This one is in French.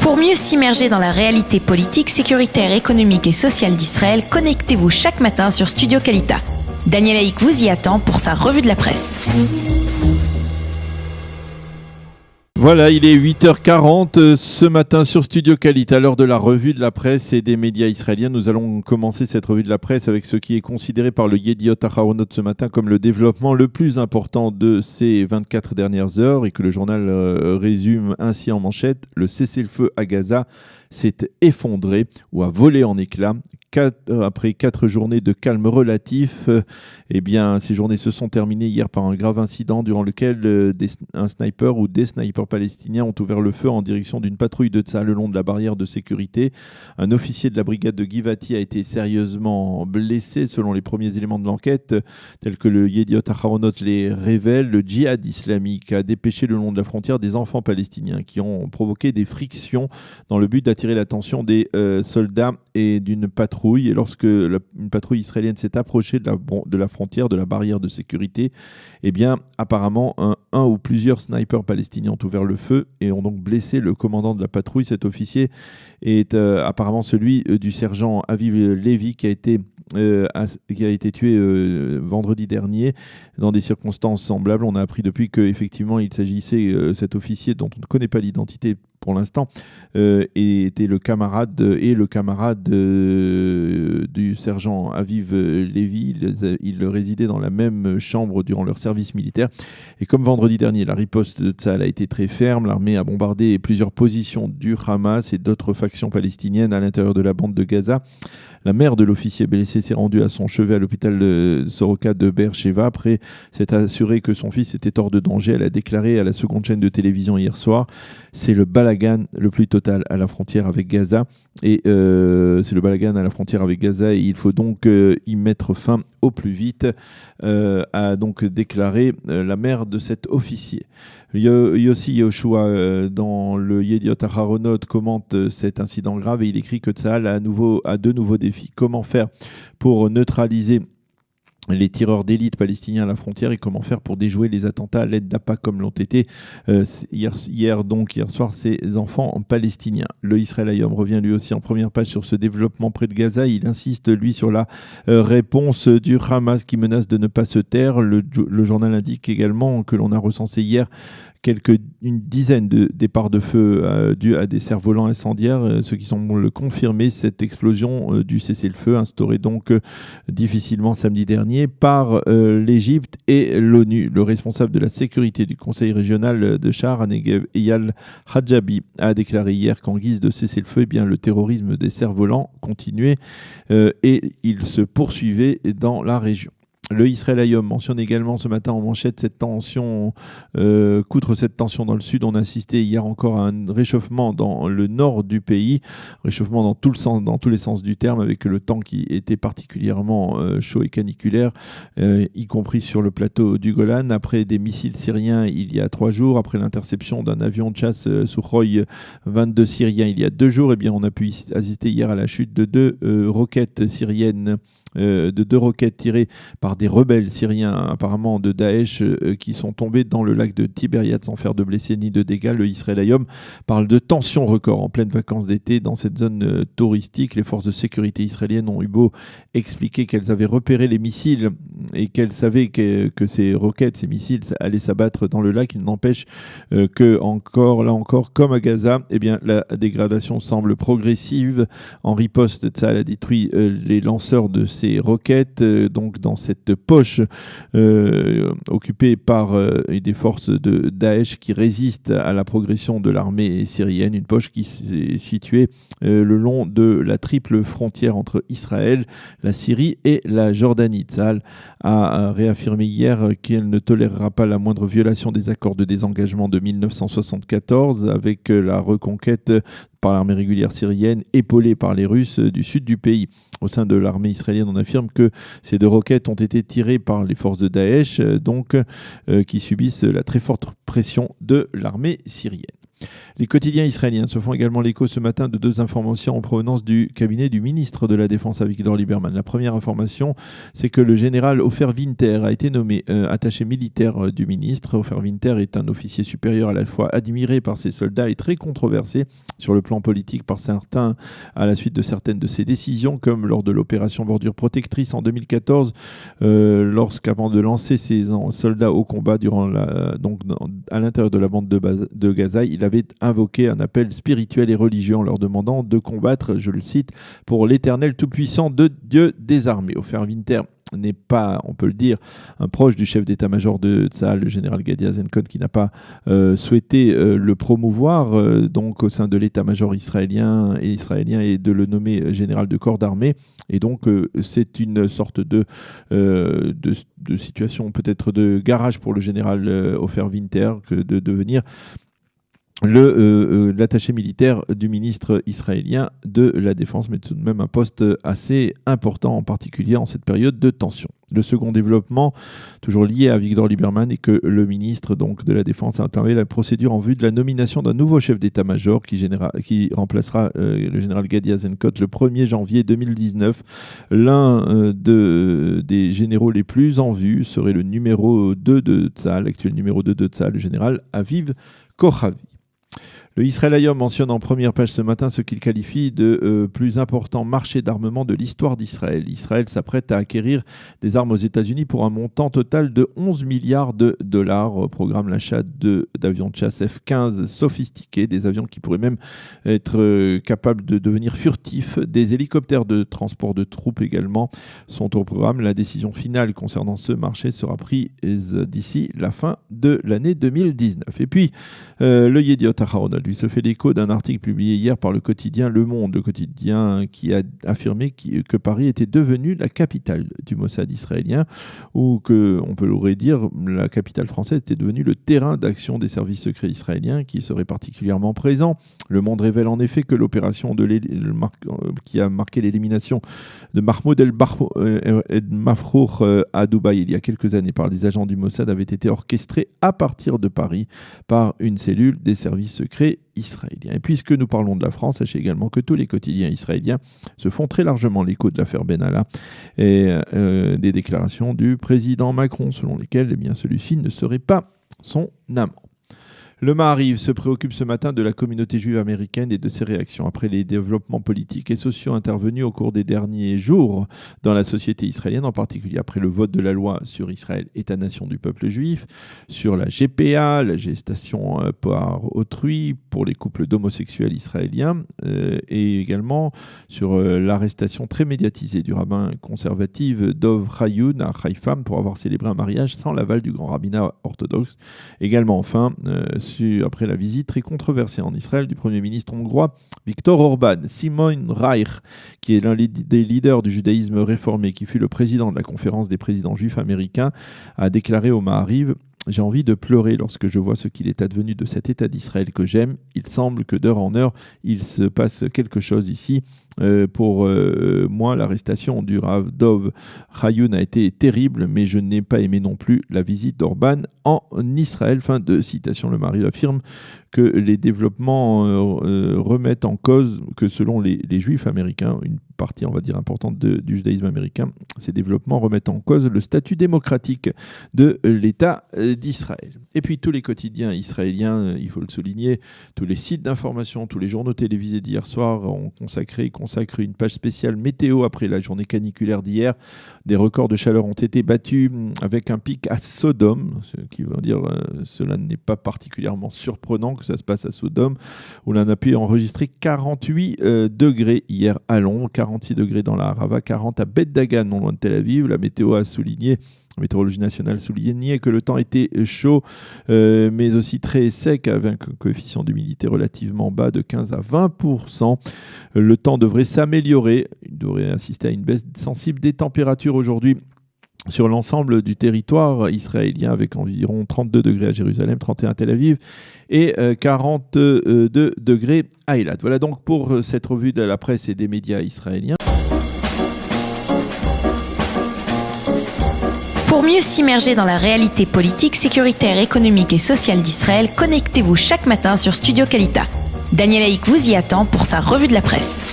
Pour mieux s'immerger dans la réalité politique, sécuritaire, économique et sociale d'Israël, connectez-vous chaque matin sur Studio Kalita. Daniel Haïk vous y attend pour sa revue de la presse. Voilà, il est 8h40 ce matin sur Studio Kalita, à l'heure de la revue de la presse et des médias israéliens. Nous allons commencer cette revue de la presse avec ce qui est considéré par le Yediot Aharonot ce matin comme le développement le plus important de ces 24 dernières heures et que le journal résume ainsi en manchette. Le cessez-le-feu à Gaza s'est effondré ou a volé en éclats. Après 4 journées de calme relatif, ces journées se sont terminées hier par un grave incident durant lequel un sniper ou des snipers palestiniens ont ouvert le feu en direction d'une patrouille de Tsahal le long de la barrière de sécurité. Un officier de la brigade de Givati a été sérieusement blessé selon les premiers éléments de l'enquête, tels que le Yediot Aharonot les révèle. Le djihad islamique a dépêché le long de la frontière des enfants palestiniens qui ont provoqué des frictions dans le but d'attirer l'attention des soldats et d'une patrouille. Et lorsque une patrouille israélienne s'est approchée de la frontière, de la barrière de sécurité, apparemment, un ou plusieurs snipers palestiniens ont ouvert le feu et ont donc blessé le commandant de la patrouille. Cet officier est apparemment celui du sergent Aviv Levi qui a été tué vendredi dernier dans des circonstances semblables. On a appris depuis qu'effectivement il s'agissait, cet officier dont on ne connaît pas l'identité pour l'instant, était le camarade du sergent Aviv Levi. Ils résidaient dans la même chambre durant leur service militaire. Et comme vendredi dernier, la riposte de Tsahal a été très ferme. L'armée a bombardé plusieurs positions du Hamas et d'autres factions palestiniennes à l'intérieur de la bande de Gaza. La mère de l'officier blessé s'est rendue à son chevet à l'hôpital de Soroka de Beersheva. Après s'être assurée que son fils était hors de danger, elle a déclaré à la seconde chaîne de télévision hier soir: c'est le balagan le plus total à la frontière avec Gaza. Et il faut donc y mettre fin au plus vite, a donc déclaré la mère de cet officier. Yossi Yoshua, dans le Yediot Aharonot, commente cet incident grave et il écrit que Tsahal a de nouveaux défis. Comment faire pour neutraliser les tireurs d'élite palestiniens à la frontière et comment faire pour déjouer les attentats à l'aide d'APA comme l'ont été hier soir ces enfants palestiniens. Le Israël Hayom revient lui aussi en première page sur ce développement près de Gaza. Il insiste lui sur la réponse du Hamas qui menace de ne pas se taire. Le journal indique également que l'on a recensé hier une dizaine de départs de feu dus à des cerfs-volants incendiaires, ce qui semble confirmer cette explosion du cessez-le-feu instauré donc difficilement samedi dernier par l'Égypte et l'ONU. Le responsable de la sécurité du conseil régional de Sha'ar HaNegev, Eyal Hadjabi, a déclaré hier qu'en guise de cessez-le-feu, le terrorisme des cerfs-volants continuait et il se poursuivait dans la région. Le Israël Hayom mentionne également ce matin en manchette cette tension. Qu'outre cette tension dans le sud, on a assisté hier encore à un réchauffement dans le nord du pays, réchauffement dans tous les sens du terme, avec le temps qui était particulièrement chaud et caniculaire, y compris sur le plateau du Golan. Après des missiles syriens il y a 3 jours, après l'interception d'un avion de chasse Sukhoi 22 syrien il y a 2 jours, on a pu assister hier à la chute de 2 roquettes syriennes. De 2 roquettes tirées par des rebelles syriens apparemment de Daesh qui sont tombés dans le lac de Tibériade sans faire de blessés ni de dégâts. Le Israël Hayom parle de tensions records en pleine vacances d'été dans cette zone touristique. Les forces de sécurité israéliennes ont eu beau expliquer qu'elles avaient repéré les missiles et qu'elles savaient que ces roquettes, ces missiles allaient s'abattre dans le lac. Il n'empêche que là encore, comme à Gaza, la dégradation semble progressive. En riposte, Tsahal a détruit les lanceurs de ces roquettes, donc dans cette poche occupée par des forces de Daesh qui résistent à la progression de l'armée syrienne, une poche qui est située le long de la triple frontière entre Israël, la Syrie et la Jordanie. Tsahal a réaffirmé hier qu'elle ne tolérera pas la moindre violation des accords de désengagement de 1974 avec la reconquête par l'armée régulière syrienne, épaulée par les Russes du sud du pays. Au sein de l'armée israélienne, on affirme que ces 2 roquettes ont été tirées par les forces de Daesh, qui subissent la très forte pression de l'armée syrienne. Les quotidiens israéliens se font également l'écho ce matin de 2 informations en provenance du cabinet du ministre de la Défense, Avigdor Lieberman. La première information, c'est que le général Ofer Winter a été nommé attaché militaire du ministre. Ofer Winter est un officier supérieur à la fois admiré par ses soldats et très controversé sur le plan politique par certains à la suite de certaines de ses décisions, comme lors de l'opération Bordure Protectrice en 2014, lorsqu'avant de lancer ses soldats au combat à l'intérieur de la bande de Gaza, il avait invoqué un appel spirituel et religieux en leur demandant de combattre, je le cite, pour l'Éternel tout-puissant de Dieu des armées. Ofer Winter n'est pas, on peut le dire, un proche du chef d'état-major de Tsahal, le général Gadi Eisenkot, qui n'a pas souhaité le promouvoir donc au sein de l'état-major israélien et de le nommer général de corps d'armée. Et donc c'est une sorte de situation, peut-être de garage pour le général Ofer Winter, que de devenir l'attaché militaire du ministre israélien de la Défense, mais tout de même un poste assez important, en particulier en cette période de tension. Le second développement, toujours lié à Avigdor Lieberman, est que le ministre donc, de la Défense a entamé la procédure en vue de la nomination d'un nouveau chef d'état-major qui remplacera le général Gadi Eisenkot le 1er janvier 2019. L'un des généraux les plus en vue serait le numéro 2 de Tsahal, l'actuel numéro 2 de Tsahal, le général Aviv Kochavi. Le Israël Hayom mentionne en première page ce matin ce qu'il qualifie de plus important marché d'armement de l'histoire d'Israël. Israël s'apprête à acquérir des armes aux États-Unis pour un montant total de 11 milliards de dollars. Programme l'achat d'avions de chasse F-15 sophistiqués, des avions qui pourraient même être capables de devenir furtifs. Des hélicoptères de transport de troupes également sont au programme. La décision finale concernant ce marché sera prise d'ici la fin de l'année 2019. Et puis, le Yediot Aharonot lui se fait l'écho d'un article publié hier par le quotidien Le Monde, le quotidien qui a affirmé que Paris était devenu la capitale du Mossad israélien, ou que, on pourrait dire, la capitale française était devenue le terrain d'action des services secrets israéliens qui seraient particulièrement présents. Le Monde révèle en effet que l'opération qui a marqué l'élimination de Mahmoud El-Mafrour à Dubaï il y a quelques années par des agents du Mossad avait été orchestrée à partir de Paris par une cellule des services secrets israéliens. Et puisque nous parlons de la France, sachez également que tous les quotidiens israéliens se font très largement l'écho de l'affaire Benalla et des déclarations du président Macron selon lesquelles celui-ci ne serait pas son amant. Le Maariv se préoccupe ce matin de la communauté juive américaine et de ses réactions après les développements politiques et sociaux intervenus au cours des derniers jours dans la société israélienne, en particulier après le vote de la loi sur Israël, État-nation du peuple juif, sur la GPA, la gestation par autrui pour les couples d'homosexuels israéliens, et également sur l'arrestation très médiatisée du rabbin conservatif Dov Chayoun à Haïfa pour avoir célébré un mariage sans l'aval du grand rabbinat orthodoxe. Également, enfin, après la visite très controversée en Israël du Premier ministre hongrois Viktor Orban, Simon Reich, qui est l'un des leaders du judaïsme réformé, qui fut le président de la conférence des présidents juifs américains, a déclaré au Maariv: « J'ai envie de pleurer lorsque je vois ce qu'il est advenu de cet État d'Israël que j'aime. Il semble que d'heure en heure, il se passe quelque chose ici. Pour moi, l'arrestation du Rav Dov Chayoun a été terrible, mais je n'ai pas aimé non plus la visite d'Orban en Israël. » Fin de citation. Le Maariv affirme que les développements remettent en cause que selon les juifs américains, une partie, on va dire, importante du judaïsme américain, ces développements remettent en cause le statut démocratique de l'État d'Israël. Et puis tous les quotidiens israéliens, il faut le souligner, tous les sites d'information, tous les journaux télévisés d'hier soir ont consacré une page spéciale météo après la journée caniculaire d'hier. Des records de chaleur ont été battus avec un pic à Sodome, ce qui veut dire cela n'est pas particulièrement surprenant que ça se passe à Sodome, où l'on a pu enregistrer 48 degrés hier à Londres, 46 degrés dans la Harava, 40 à Beth Dagan, non loin de Tel Aviv. La météorologie nationale soulignait que le temps était chaud, mais aussi très sec, avec un coefficient d'humidité relativement bas de 15 à 20%. Le temps devrait s'améliorer. Il devrait assister à une baisse sensible des températures aujourd'hui sur l'ensemble du territoire israélien, avec environ 32 degrés à Jérusalem, 31 à Tel Aviv et 42 degrés à Eilat. Voilà donc pour cette revue de la presse et des médias israéliens. Pour mieux s'immerger dans la réalité politique, sécuritaire, économique et sociale d'Israël, connectez-vous chaque matin sur Studio Kalita. Daniel Haïk vous y attend pour sa revue de la presse.